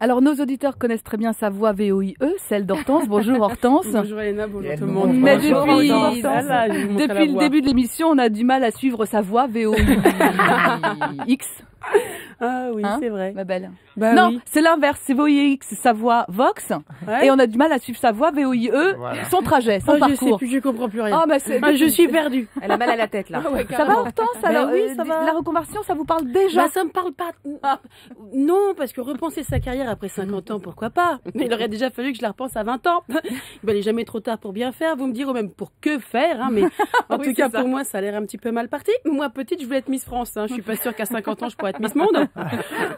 Alors, nos auditeurs connaissent très bien sa voix VOIE, celle d'Hortense. Bonjour Hortense. Bonjour Elena, bonjour tout le monde. Mais Bonjour, depuis, depuis le début de l'émission, on a du mal à suivre sa voix VOIX. Ah oui, Hein, c'est vrai. ma belle. Bah non, oui. c'est l'inverse. C'est VOIX, sa voix Vox. Ouais. Et on a du mal à suivre sa voix VOIE, son trajet, son Je sais parcours. plus, je comprends plus rien. Ah, bah, c'est... Je suis perdue. Elle a mal à la tête, là. Ça va, Hortense? Alors, oui, ça va. la reconversion, ça vous parle déjà? Bah, ça me parle pas. Non, parce que repenser sa carrière après 50 ans, pourquoi pas? Mais il aurait déjà fallu que je la repense à 20 ans. Il n'est jamais trop tard pour bien faire, vous me direz, ou même pour que faire, hein, mais en tout cas, pour moi, ça a l'air un petit peu mal parti. Moi, petite, je voulais être Miss France, hein. Je suis pas sûre qu'à 50 ans, je pourrais être Miss Monde.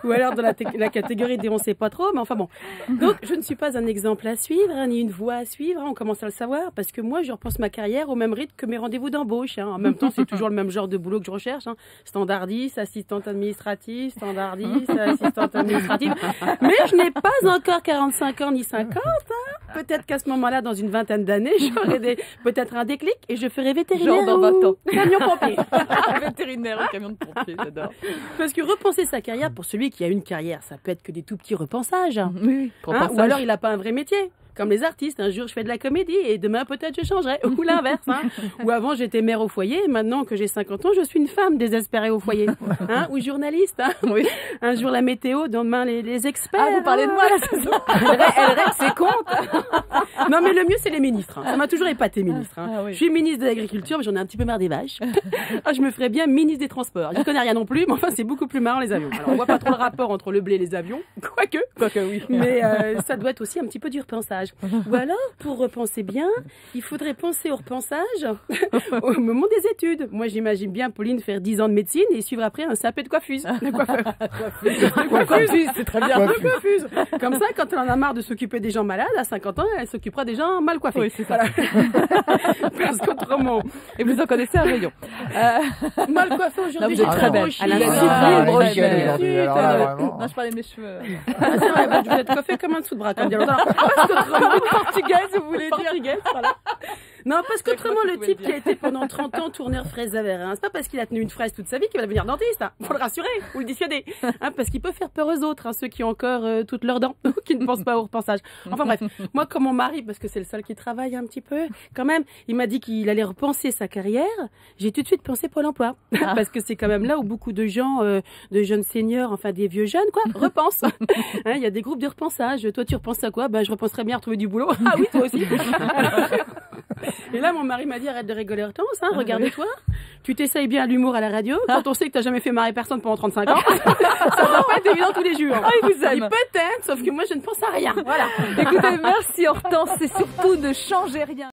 Ou alors dans la catégorie des on sait pas trop, mais enfin bon. Donc, je ne suis pas un exemple à suivre, hein, ni une voie à suivre, hein, on commence à le savoir, parce que moi, je repense ma carrière au même rythme que mes rendez-vous d'embauche, hein. En même temps, c'est toujours le même genre de boulot que je recherche, hein. Standardiste, assistante administrative, standardiste, assistante administrative. Mais je n'ai pas encore 45 ans ni 50, hein. Peut-être qu'à ce moment-là, dans une vingtaine d'années, j'aurai peut-être un déclic et je ferai vétérinaire Genre dans 20 ans. camion pompier. Vétérinaire ou camion de pompier, j'adore. Parce que repenser sa carrière, pour celui qui a une carrière, ça peut être que des tout petits repensages. Hein. Oui, Ou alors il n'a pas un vrai métier. Comme les artistes, un jour je fais de la comédie et demain peut-être je changerai. Ou l'inverse. Hein. Ou avant j'étais mère au foyer, maintenant que j'ai 50 ans, je suis une femme désespérée au foyer. Hein. Ou journaliste. Hein. Oui. Un jour la météo, demain les experts. Ah, vous parlez de moi là, c'est ça? Elle règle ses comptes. Non mais le mieux c'est les ministres. Hein. Ça m'a toujours épaté ministre. Hein. Ah, oui. Je suis ministre de l'Agriculture, mais j'en ai un petit peu marre des vaches. Ah, je me ferais bien ministre des Transports. Je connais rien non plus, mais enfin c'est beaucoup plus marrant les avions. Alors on voit pas trop le rapport entre le blé et les avions, quoique oui. Mais ça doit être aussi un petit peu du repensage. Ou alors, pour repenser bien, il faudrait penser au repensage au moment des études. Moi j'imagine bien Pauline faire 10 ans de médecine et suivre après un sapé de coiffuse. De coiffeuse, c'est très bien. De coiffuse. Comme ça, quand elle en a marre de s'occuper des gens malades, à 50 ans, elle s'occupera des gens mal coiffés. Oui, c'est ça. Voilà. Parce qu'autrement... Et vous en connaissez un rayon. Mal coiffée aujourd'hui, vous êtes très belle. Elle a Non, je parlais de mes cheveux. Ah, c'est vrai, vous êtes coiffée comme un dessous de bras, comme dire l'autre. Parce qu'autrement, Portugaise, vous voulez dire? portugaise, voilà. Non, parce qu'autrement, le type qui a été pendant 30 ans tourneur fraise à verre, hein, c'est pas parce qu'il a tenu une fraise toute sa vie qu'il va devenir dentiste, hein. Faut le rassurer, ou le dissuader, hein, parce qu'il peut faire peur aux autres, hein, ceux qui ont encore toutes leurs dents, qui ne pensent pas au repensage. Enfin bref, moi comme mon mari, parce que c'est le seul qui travaille un petit peu, quand même, il m'a dit qu'il allait repenser sa carrière, j'ai tout de suite pensé Pôle emploi, parce que c'est quand même là où beaucoup de gens, de jeunes seniors, enfin des vieux jeunes, quoi, repensent. Hein, il y a des groupes de repensage. Toi, tu repenses à quoi? Ben, je repenserais bien à retrouver du boulot. Ah oui, toi aussi. Et là, mon mari m'a dit, arrête de rigoler, Hortense, hein, regarde-toi. Tu t'essayes bien à l'humour à la radio, quand on sait que t'as jamais fait marrer personne pendant 35 ans. Ça doit pas être évident tous les jours. Ah, il vous aime. Peut-être, sauf que moi, je ne pense à rien. Voilà. Écoutez, merci Hortense, c'est surtout ne changez rien.